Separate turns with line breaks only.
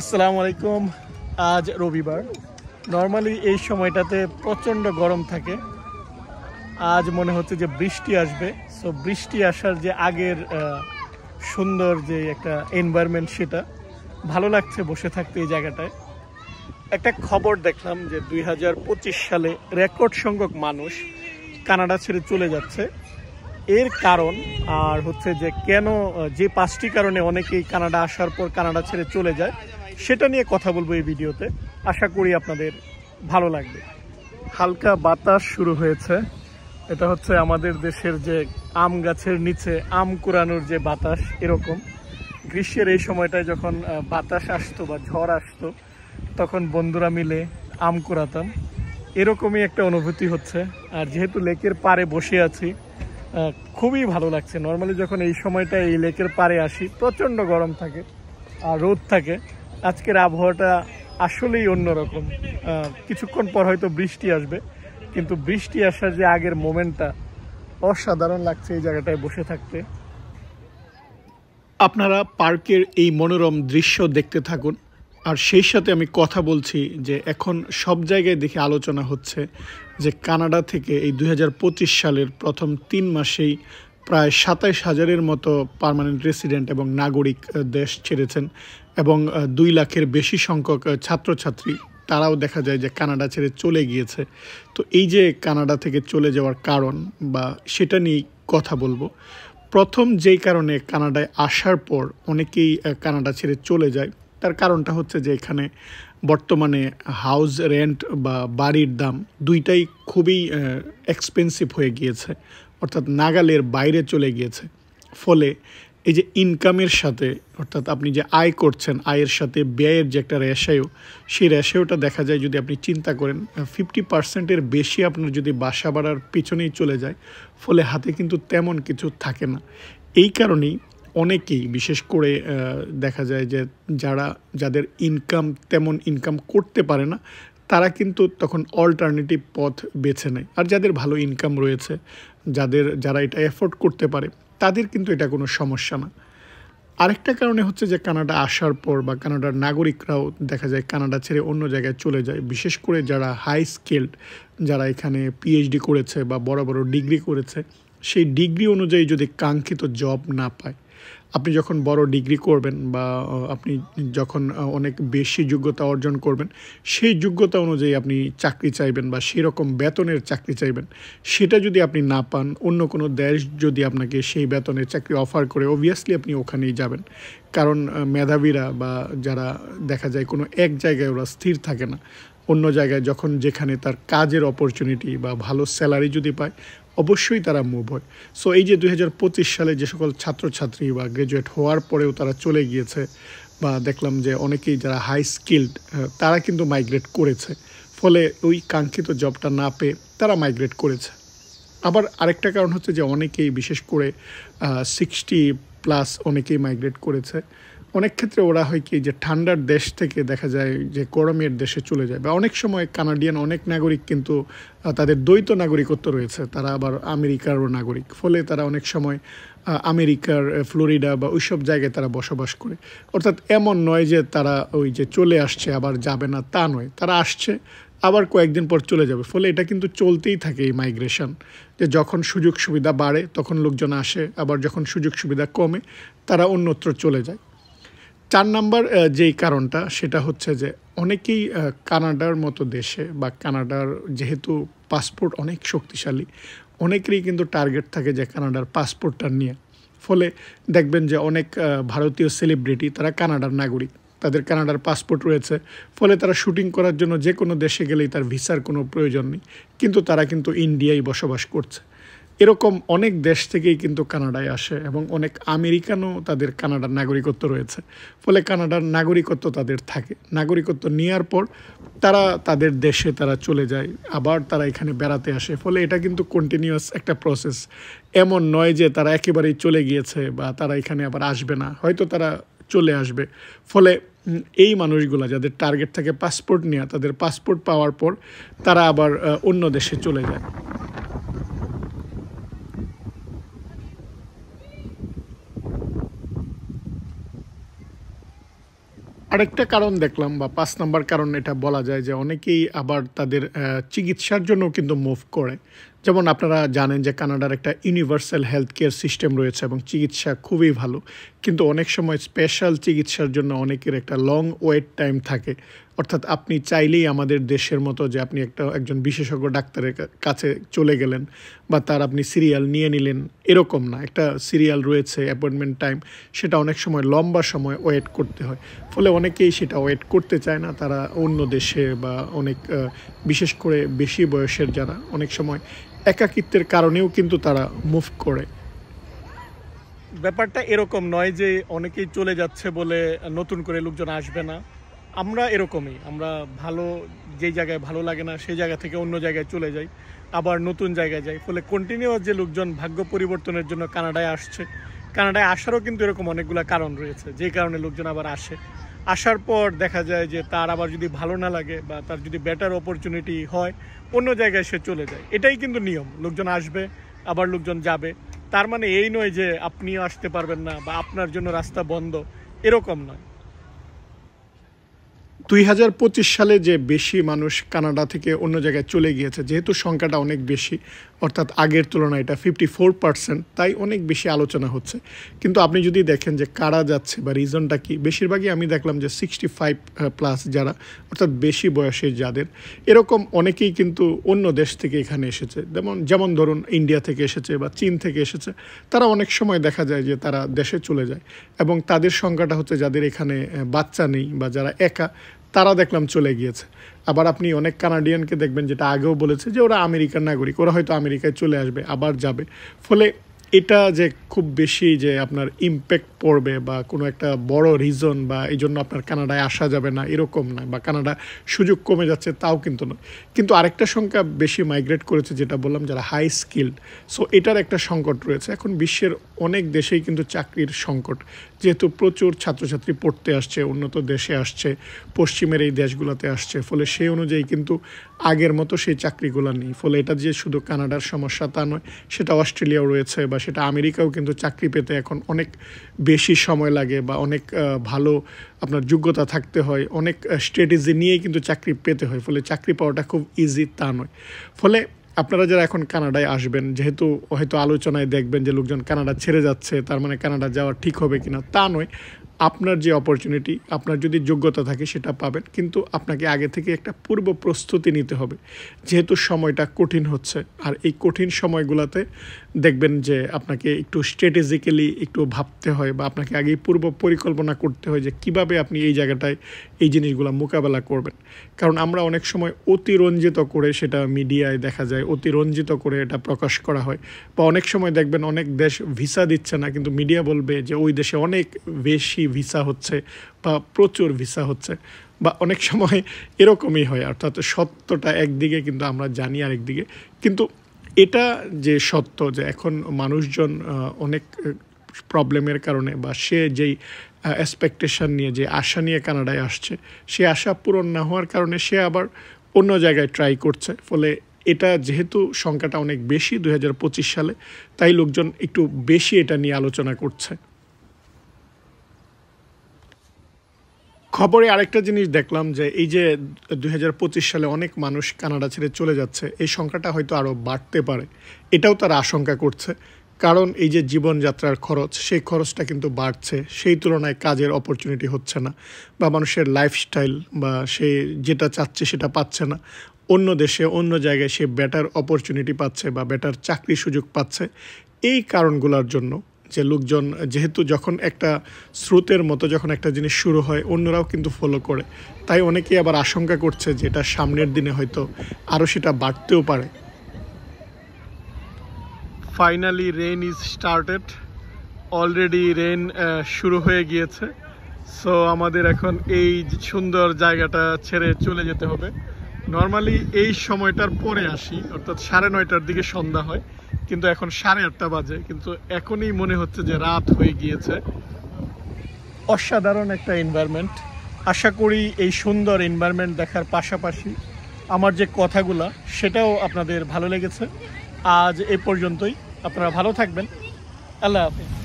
আসসালামু আলাইকুম। আজ রবিবার। নর্মালি এই সময়টাতে প্রচণ্ড গরম থাকে। আজ মনে হচ্ছে যে বৃষ্টি আসবে। সো বৃষ্টি আসার যে আগের সুন্দর যে একটা এনভায়রনমেন্ট, সেটা ভালো লাগছে বসে থাকতে এই জায়গাটায়। একটা খবর দেখলাম যে 2025 সালে রেকর্ড সংখ্যক মানুষ কানাডা ছেড়ে চলে যাচ্ছে। এর কারণ আর হচ্ছে যে কেন, যে 5টি কারণে অনেকেই কানাডা আসার পর কানাডা ছেড়ে চলে যায়, সেটা নিয়ে কথা বলবো এই ভিডিওতে। আশা করি আপনাদের ভালো লাগবে। হালকা বাতাস শুরু হয়েছে। এটা হচ্ছে আমাদের দেশের যে আম গাছের নিচে আম কুড়ানোর যে বাতাস, এরকম গ্রীষ্মের এই সময়টায় যখন বাতাস আসতো বা ঝড় আসতো, তখন বন্ধুরা মিলে আম কুড়াতাম। এরকমই একটা অনুভূতি হচ্ছে। আর যেহেতু লেকের পাড়ে বসে আছি, খুবই ভালো লাগছে। নর্মালি যখন এই সময়টা এই লেকের পাড়ে আসি, প্রচণ্ড গরম থাকে আর রোদ থাকে। আজকের আবহাওয়াটা আসলেই অন্যরকম। কিছুক্ষণ পর হয়তো বৃষ্টি আসবে, কিন্তু বৃষ্টি আসার যে আগের মোমেন্টটা অসাধারণ লাগছে এই জায়গাটায় বসে থাকতে। আপনারা পার্কের এই মনোরম দৃশ্য দেখতে থাকুন। আর সেই সাথে আমি কথা বলছি যে এখন সব জায়গায় দেখে আলোচনা হচ্ছে যে কানাডা থেকে এই 2025 সালের প্রথম 3 মাসেই প্রায় 27,000-এর মতো পার্মানেন্ট রেসিডেন্ট এবং নাগরিক দেশ ছেড়েছেন, এবং 2 লাখের বেশি সংখ্যক ছাত্রছাত্রী তারাও দেখা যায় যে কানাডা ছেড়ে চলে গিয়েছে। তো এই যে কানাডা থেকে চলে যাওয়ার কারণ বা সেটা নিয়ে কথা বলবো। প্রথম যেই কারণে কানাডায় আসার পর অনেকেই কানাডা ছেড়ে চলে যায়, তার কারণটা হচ্ছে যে এখানে বর্তমানে হাউস রেন্ট বা বাড়ির দাম দুইটাই খুবই এক্সপেন্সিভ হয়ে গিয়েছে, অর্থাৎ নাগালের বাইরে চলে গিয়েছে। ফলে এই যে ইনকামের সাথে, অর্থাৎ আপনি যে আয় করছেন, আয়ের সাথে ব্যয়ের যে একটা রেশিও, সেই রেশিওটা দেখা যায় যদি আপনি চিন্তা করেন 50%-এর বেশি আপনার যদি বাসা ভাড়ার পিছনেই চলে যায়, ফলে হাতে কিন্তু তেমন কিছু থাকে না। এই কারণেই অনেকেই, বিশেষ করে দেখা যায় যে যাদের ইনকাম তেমন ইনকাম করতে পারে না, তারা কিন্তু তখন অল্টারনেটিভ পথ বেছে নেয়। আর যাদের ভালো ইনকাম রয়েছে, যারা এটা এফোর্ড করতে পারে, তাদের কিন্তু এটা কোনো সমস্যা না। আরেকটা কারণে হচ্ছে যে কানাডা আসার পর বা কানাডার নাগরিকরাও দেখা যায় কানাডা ছেড়ে অন্য জায়গায় চলে যায়, বিশেষ করে যারা হাই স্কিলড, যারা এখানে পিএইচডি করেছে বা বড় বড় ডিগ্রি করেছে, সেই ডিগ্রি অনুযায়ী যদি কাঙ্ক্ষিত জব না পায়, আপনি যখন বড় ডিগ্রি করবেন বা আপনি যখন অনেক বেশি যোগ্যতা অর্জন করবেন, সেই যোগ্যতা অনুযায়ী আপনি চাকরি চাইবেন বা সেরকম বেতনের চাকরি চাইবেন, সেটা যদি আপনি না পান, অন্য কোনো দেশ যদি আপনাকে সেই বেতনের চাকরি অফার করে, অবভিয়াসলি আপনি ওখানেই যাবেন। কারণ মেধাবীরা বা যারা দেখা যায় কোনো এক জায়গায় ওরা স্থির থাকে না, অন্য জায়গায় যখন যেখানে তার কাজের অপরচুনিটি বা ভালো স্যালারি যদি পায়, অবশ্যই তারা মুভ হয়। সো এই যে 2025 সালে যে সকল ছাত্রছাত্রী বা গ্র্যাজুয়েট হওয়ার পরেও তারা চলে গিয়েছে, বা দেখলাম যে অনেকেই যারা হাই স্কিলড, তারা কিন্তু মাইগ্রেট করেছে। ফলে ওই কাঙ্ক্ষিত জবটা না পেয়ে তারা মাইগ্রেট করেছে। আবার আরেকটা কারণ হচ্ছে যে অনেকেই, বিশেষ করে 60+ অনেকেই মাইগ্রেট করেছে। অনেক ক্ষেত্রে ওরা হয় কি যে ঠান্ডার দেশ থেকে দেখা যায় যে গরমের দেশে চলে যায়, বা অনেক সময় কানাডিয়ান অনেক নাগরিক কিন্তু তাদের দ্বৈত নাগরিকত্ব রয়েছে, তারা আবার আমেরিকারও নাগরিক। ফলে তারা অনেক সময় আমেরিকার ফ্লোরিডা বা ওইসব জায়গায় তারা বসবাস করে। অর্থাৎ এমন নয় যে তারা ওই যে চলে আসছে আবার যাবে না, তা নয়, তারা আসছে আবার কয়েকদিন পর চলে যাবে। ফলে এটা কিন্তু চলতেই থাকে এই মাইগ্রেশন, যে যখন সুযোগ সুবিধা বাড়ে তখন লোকজন আসে, আবার যখন সুযোগ সুবিধা কমে তারা অন্যত্র চলে যায়। 4 নাম্বার যেই কারণটা, সেটা হচ্ছে যে অনেকেই কানাডার মতো দেশে বা কানাডার যেহেতু পাসপোর্ট অনেক শক্তিশালী, অনেকেরই কিন্তু টার্গেট থাকে যে কানাডার পাসপোর্টটা নিয়ে। ফলে দেখবেন যে অনেক ভারতীয় সেলিব্রিটি তারা কানাডার নাগরিক, তাদের কানাডার পাসপোর্ট রয়েছে। ফলে তারা শুটিং করার জন্য যে কোনো দেশে গেলেই তার ভিসার কোনো প্রয়োজন নেই, কিন্তু তারা কিন্তু ইন্ডিয়ায় বসবাস করছে। এরকম অনেক দেশ থেকেই কিন্তু কানাডায় আসে, এবং অনেক আমেরিকানও তাদের কানাডার নাগরিকত্ব রয়েছে। ফলে কানাডার নাগরিকত্ব তাদের থাকে। নাগরিকত্ব নেওয়ার পর তারা তাদের দেশে তারা চলে যায়, আবার তারা এখানে বেড়াতে আসে। ফলে এটা কিন্তু কন্টিনিউয়াস একটা প্রসেস। এমন নয় যে তারা একেবারেই চলে গিয়েছে বা তারা এখানে আবার আসবে না, হয়তো তারা চলে আসবে। ফলে এই মানুষগুলা যাদের টার্গেট থাকে পাসপোর্ট নেওয়া, তাদের পাসপোর্ট পাওয়ার পর তারা আবার অন্য দেশে চলে যায়। আরেকটা কারণ দেখলাম বা ৫ নাম্বার কারণ এটা বলা যায় যে অনেকেই আবার তাদের চিকিৎসার জন্য কিন্তু মুভ করে। যেমন আপনারা জানেন যে কানাডার একটা ইউনিভার্সাল হেলথ কেয়ার সিস্টেম রয়েছে এবং চিকিৎসা খুবই ভালো। কিন্তু অনেক সময় স্পেশাল চিকিৎসার জন্য অনেকের একটা লং ওয়েট টাইম থাকে। অর্থাৎ আপনি চাইলেই আমাদের দেশের মতো যে আপনি একজন বিশেষজ্ঞ ডাক্তারের কাছে চলে গেলেন বা তার আপনি সিরিয়াল নিয়ে নিলেন, এরকম না। একটা সিরিয়াল রয়েছে, অ্যাপয়েন্টমেন্ট টাইম, সেটা অনেক সময় লম্বা সময় ওয়েট করতে হয়। ফলে অনেকেই সেটা ওয়েট করতে চায় না, তারা অন্য দেশে বা অনেক বিশেষ করে বেশি বয়সের যারা অনেক সময় একাকিত্বের কারণেও কিন্তু তারা মুভ করে। ব্যাপারটা এরকম নয় যে অনেকেই চলে যাচ্ছে বলে নতুন করে লোকজন আসবে না। আমরা এরকমই, আমরা ভালো যেই জায়গায় ভালো লাগে না সেই জায়গা থেকে অন্য জায়গায় চলে যাই, আবার নতুন জায়গায় যাই। ফলে কন্টিনিউয়াস যে লোকজন ভাগ্য পরিবর্তনের জন্য কানাডায় আসছে, কানাডায় আসারও কিন্তু এরকম অনেকগুলো কারণ রয়েছে যে কারণে লোকজন আবার আসে। আসার পর দেখা যায় যে তার আবার যদি ভালো না লাগে বা তার যদি বেটার অপরচুনিটি হয়, অন্য জায়গায় সে চলে যায়। এটাই কিন্তু নিয়ম, লোকজন আসবে আবার লোকজন যাবে। তার মানে এই নয় যে আপনিও আসতে পারবেন না বা আপনার জন্য রাস্তা বন্ধ, এরকম নয়। 2025 সালে যে বেশি মানুষ কানাডা থেকে অন্য জায়গায় চলে গিয়েছে, যেহেতু সংখ্যাটা অনেক বেশি, অর্থাৎ আগের তুলনায় এটা 54%, তাই অনেক বেশি আলোচনা হচ্ছে। কিন্তু আপনি যদি দেখেন যে কারা যাচ্ছে বা রিজনটা কি, বেশিরভাগই আমি দেখলাম যে 65+ যারা, অর্থাৎ বেশি বয়সে যাদের, এরকম অনেকেই কিন্তু অন্য দেশ থেকে এখানে এসেছে। যেমন ধরুন ইন্ডিয়া থেকে এসেছে বা চীন থেকে এসেছে। তারা অনেক সময় দেখা যায় যে তারা দেশে চলে যায় এবং তাদের সংখ্যাটা হচ্ছে যাদের এখানে বাচ্চা নেই বা যারা একা, তারা দেখলাম চলে গিয়েছে। আবার আপনি অনেক কানাডিয়ানকে দেখবেন, যেটা আগেও বলেছে, যে ওরা আমেরিকার নাগরিক, ওরা হয়তো আমেরিকায় চলে আসবে আবার যাবে। ফলে এটা যে খুব বেশি যে আপনার ইম্প্যাক্ট পড়বে বা কোনো একটা বড় রিজন বা এই জন্য আপনার কানাডায় আসা যাবে না, এরকম নয়, বা কানাডা সুযোগ কমে যাচ্ছে তাও কিন্তু নয়। কিন্তু আরেকটা সংখ্যা বেশি মাইগ্রেট করেছে, যেটা বললাম, যারা হাই স্কিল্ড। সো এটার একটা সংকট রয়েছে। এখন বিশ্বের অনেক দেশেই কিন্তু চাকরির সংকট, যেহেতু প্রচুর ছাত্রছাত্রী পড়তে আসছে, উন্নত দেশে আসছে, পশ্চিমের এই দেশগুলোতে আসছে। ফলে সেই অনুযায়ী কিন্তু আগের মতো সেই চাকরিগুলো নেই। ফলে এটা যে শুধু কানাডার সমস্যা তা নয়, সেটা অস্ট্রেলিয়াও রয়েছে বা সেটা আমেরিকাও কিন্তু চাকরি পেতে এখন অনেক বেশি সময় লাগে বা অনেক ভালো আপনার যোগ্যতা থাকতে হয়, অনেক স্ট্র্যাটেজি নিয়েই কিন্তু চাকরি পেতে হয়। ফলে চাকরি পাওয়াটা খুব ইজি তা নয়। ফলে আপনারা যারা এখন কানাডায় আসবেন, যেহেতু হয়তো আলোচনায় দেখবেন যে লোকজন কানাডা ছেড়ে যাচ্ছে, তার মানে কানাডা যাওয়া ঠিক হবে কিনা, তা নয়। আপনার যে অপরচুনিটি, আপনার যদি যোগ্যতা থাকে সেটা পাবেন, কিন্তু আপনাকে আগে থেকে একটা পূর্ব প্রস্তুতি নিতে হবে, যেহেতু সময়টা কঠিন হচ্ছে। আর এই কঠিন সময়গুলোতে দেখবেন যে আপনাকে একটু স্ট্র্যাটেজিক্যালি একটু ভাবতে হয় বা আপনাকে আগেই পূর্ব পরিকল্পনা করতে হয় যে কিভাবে আপনি এই জায়গাটায় এই জিনিসগুলো মোকাবেলা করবেন। কারণ আমরা অনেক সময় অতিরঞ্জিত করে, সেটা মিডিয়ায় দেখা যায়, অতিরঞ্জিত করে এটা প্রকাশ করা হয়। বা অনেক সময় দেখবেন অনেক দেশ ভিসা দিচ্ছে না, কিন্তু মিডিয়া বলবে যে ওই দেশে অনেক বেশি ভিসা হচ্ছে বা প্রচুর ভিসা হচ্ছে, বা অনেক সময় এরকমই হয়। অর্থাৎ সত্যটা একদিকে কিন্তু আমরা জানি আরেকদিকে। কিন্তু এটা যে সত্য যে এখন মানুষজন অনেক প্রবলেমের কারণে বা সে যেই এক্সপেকটেশন নিয়ে, যে আশা নিয়ে কানাডায় আসছে, সে আশা পূরণ না হওয়ার কারণে সে আবার অন্য জায়গায় ট্রাই করছে। ফলে এটা যেহেতু সংখ্যাটা অনেক বেশি 2025 সালে, তাই লোকজন একটু বেশি এটা নিয়ে আলোচনা করছে। খবরে আরেকটা জিনিস দেখলাম যে এই যে 2025 সালে অনেক মানুষ কানাডা ছেড়ে চলে যাচ্ছে, এই সংখ্যাটা হয়তো আরও বাড়তে পারে, এটাও তারা আশঙ্কা করছে। কারণ এই যে জীবনযাত্রার খরচ, সেই খরচটা কিন্তু বাড়ছে, সেই তুলনায় কাজের অপরচুনিটি হচ্ছে না, বা মানুষের লাইফস্টাইল বা সে যেটা চাচ্ছে সেটা পাচ্ছে না। অন্য দেশে অন্য জায়গায় সে বেটার অপরচুনিটি পাচ্ছে বা বেটার চাকরি সুযোগ পাচ্ছে। এই কারণগুলোর জন্য যে লোকজন, যেহেতু যখন একটা স্রোতের মতো যখন একটা জিনিস শুরু হয়, অন্যরাও কিন্তু ফলো করে, তাই অনেকেই আবার আশঙ্কা করছে যে এটা সামনের দিনে হয়তো আরও সেটা বাড়তেও পারে। Finally rain is started, already rain শুরু হয়ে গিয়েছে। সো আমাদের এখন এই সুন্দর জায়গাটা ছেড়ে চলে যেতে হবে। নর্মালি এই সময়টার পরে আসি, অর্থাৎ 9:30টার দিকে সন্ধ্যা হয়, কিন্তু এখন 8:30 বাজে, কিন্তু এখনই মনে হচ্ছে যে রাত হয়ে গিয়েছে। অসাধারণ একটা এনভায়রনমেন্ট। আশা করি এই সুন্দর এনভায়রনমেন্ট দেখার পাশাপাশি আমার যে কথাগুলা সেটাও আপনাদের ভালো লেগেছে। আজ এ পর্যন্তই, আপনারা ভালো থাকবেন। আল্লাহ হাফেজ।